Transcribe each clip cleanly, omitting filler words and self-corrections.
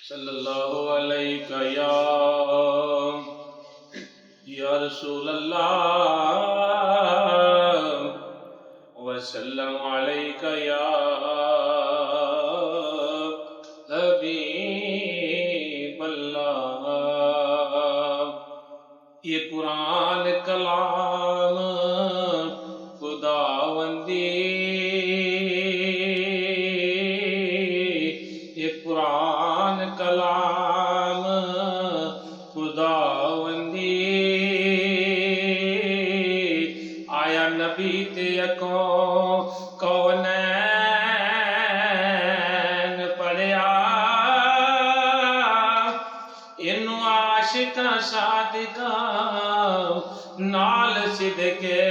सल्लल्लाहु अलैका या रसूल अल्लाह वसल्लम अलैका या हबीब अल्लाह। ये कुरान कलाम खुदावंदी, ये कुरान कलाम खुदावंदी। आया नबी ते अकों कौनैन पढ़िया, इनू आशिका सादिका नाल सिदके,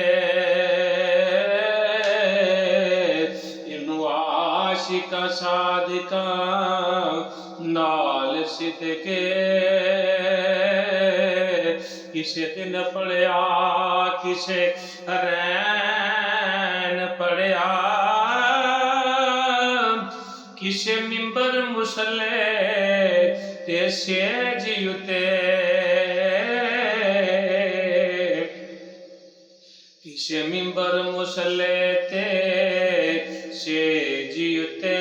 इनू आशिका सादिका नाल सिदके। किसे दिन पढ़िया किसे रैन पढ़िया, किसे मिंबर मुसले ते सेज उते, किसे मिंबर मुसले ते सेज उते,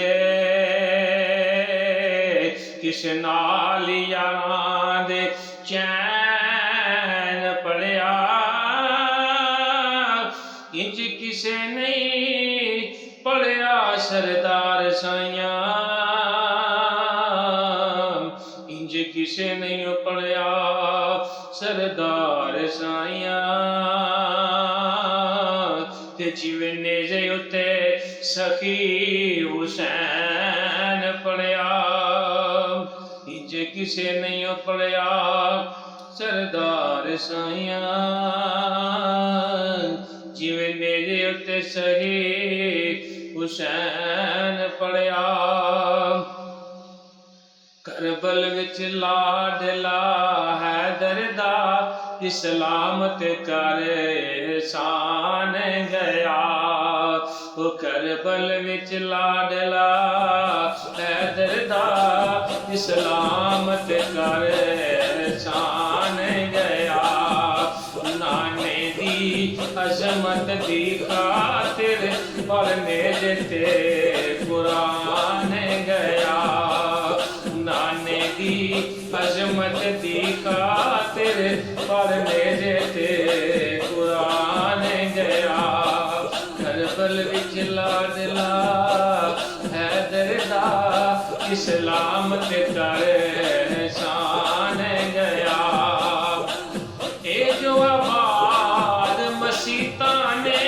किसे नाल यारां दे चैन पढ़िया। इंज किसे नहीं पढ़िया सरदार साइयां, इंज किसे नहीं पढ़िया सरदार साइयां। ते जिवे नेजे उते सखी हुसैन पढ़िया, इंज किसे नहीं पढ़िया सरदार साइयां। जिवे नेजे उते सही हुसैन पढ़िया। करबल विच लाडला हैदर दा इस्लाम ते कर एहसान गया। वो करबल विच लाडला हैदर दा इस्लाम ते कर एहसान गया। नाने दी अजमत दी खातिर पढ़ने जेते कुरान गया। नाने दी अजमत दी खातिर पढ़ने जेते कुरान गया। करबल विच लाडला हैदर दा इस्लाम ते कर एहसान गया। ए जो आबाद मसीतां ने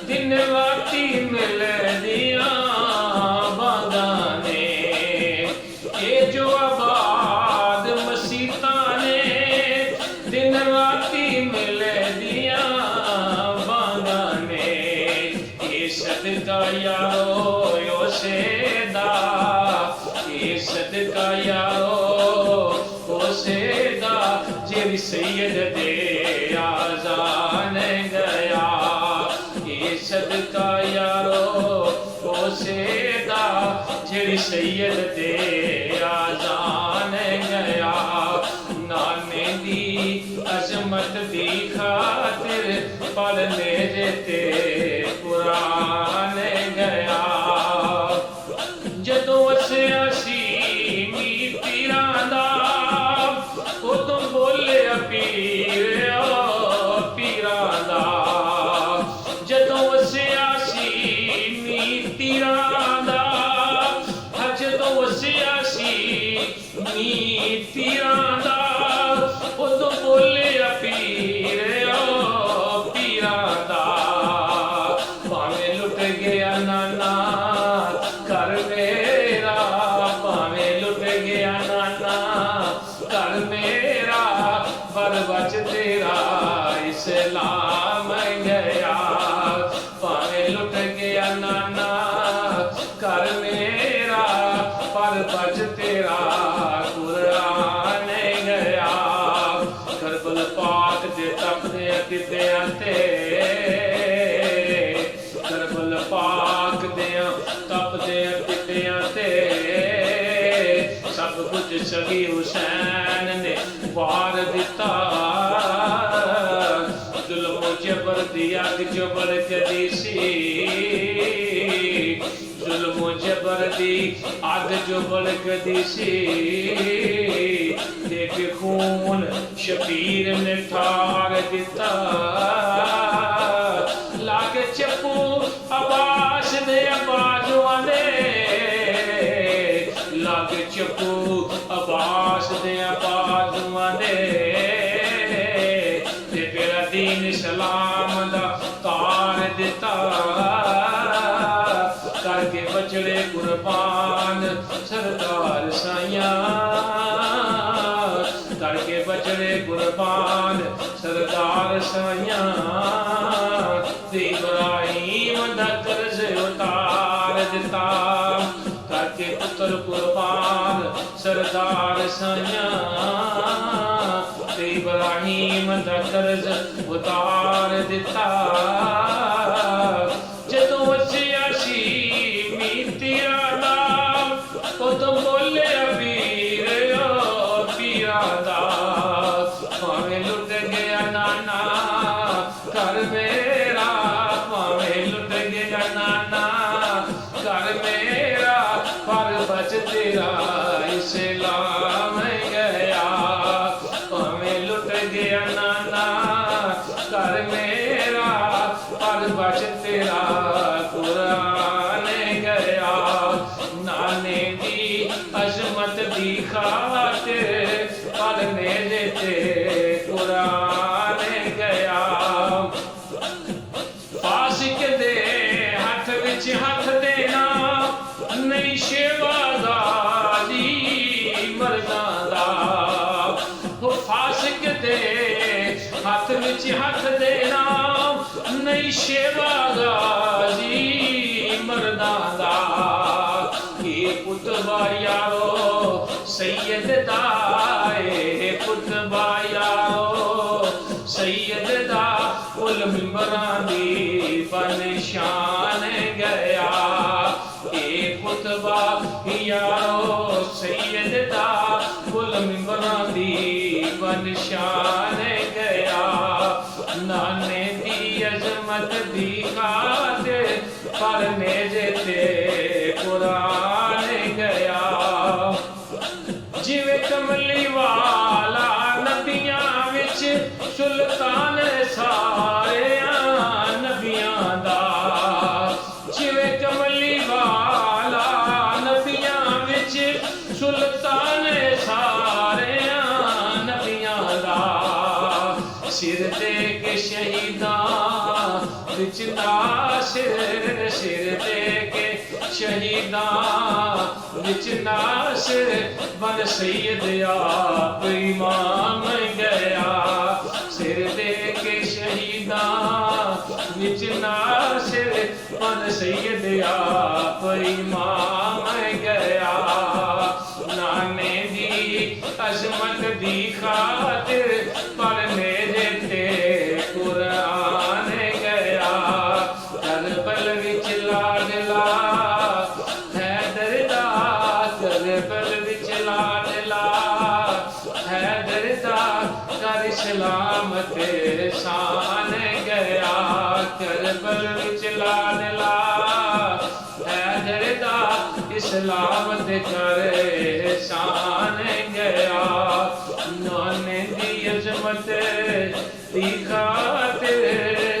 दिन राती मिल दिया बांगां ने, ए जो आबाद मसीतां ने दिन राती मिल दिया बांगां ने। ए सदका यारो ओसे दा, ए सदका यारो ओसे दा जेरी सैयद दे आज़ान गया। ए सदका यारो ओसे दा जेरी सैयद दे आज़ान गया। नाने दी अजमत दी खातिर पढ़ने जेते कुरान गया। जदों वसिया सी मीर पीरां दा उदों बोलिया पीर पीरां दा। जदों वसिया सी मीर पीरां दा, जदों वसिया सी मीर पीरां दा उदों बोलिया पीर पीरां दा। भावें लुट गया नाना कर मेरा, भावें लुट गया नाना कर मेरा, पर बच तेरा इस्लाम गया। भावें लुट गया नाना कर मेरा, पर बच तेरा कुरान गया। करबल पाक दे तपदे कितियां ते, करबल पाक दे तपदे कितियां ते सब कुछ सगी हुसैन ने वार दिता। जुल्म जबर दी अग जो बड़कदी सी, जुल्म जबर दी अग जो बड़कदी सी। देख खून शबीर ने ठार दिता। लाके चप्पू अब्बास दे बाजुआं दे, लाके चप्पू अब्बास दे बाजुआं दे। ते फिर दीन इस्लाम दा तार दिता। करके बछड़े कुर्बान सरदार साइयां, करके बछड़े कुर्बान सरदार साइयां। इब्राहिम दा कर्ज उतार दिता। करके पुत्र कुर्बान सरदार साइयां। इब्राहिम दा कर्ज उतार दिता। जदों वसिया सी मीतिया दा, उदों बोले पीर ओ पीरा दा। भावें लुट गया नाना घर मेरा, भावें लुट गया नाना घर मेरा, पर बच तेरा इस्लाम गया। भावें लुट गया नाना घर मेरा, पर बच तेरा कुरान गया। नाने दी अजमत दी खातिर पर मेरे ते कुरान गया। फासिक दे हथ विच हथ देना नहीं शेवादारी मर्दां दा। फासिक दे हथ विच हथ देना नहीं शेवादारी मर्दां दा। ये कुतबा यारो सैयद दा, ए कुतबा यारो सैयद दा। कुल मिंबरां दी बनशान गया। ए कुतबा यारो सैयद दा, कुल मिंबरां दी बनशान गया। नाने दी अजमत दी खातिर पर मेरे ते कुरान गया। जिवें कमली वाला नबियां विच सुल्तान सारियां नबियां दा। जिवें कमली वाला नबियां विच सुल्तान सारियां नबियां दा। सिर दे के शहीदां विच नासिर, सिर दे के शहीदां विच नासिर। बन सैयद आप इमाम गया। सिर दे के शहीदां विच नासिर, बन सैयद आप इमाम गया। नाने दी अजमत दी खातिर पर मेरे ते कुरान गया। करबल विच लाडला हैदर दा, करबल विच लाडला हैदर दा। कर इस्लाम ते शान गया। करबल विच लाडला हैदर दा, इस्लाम ते कर शान गया। नाने दी अजमत दी खातिर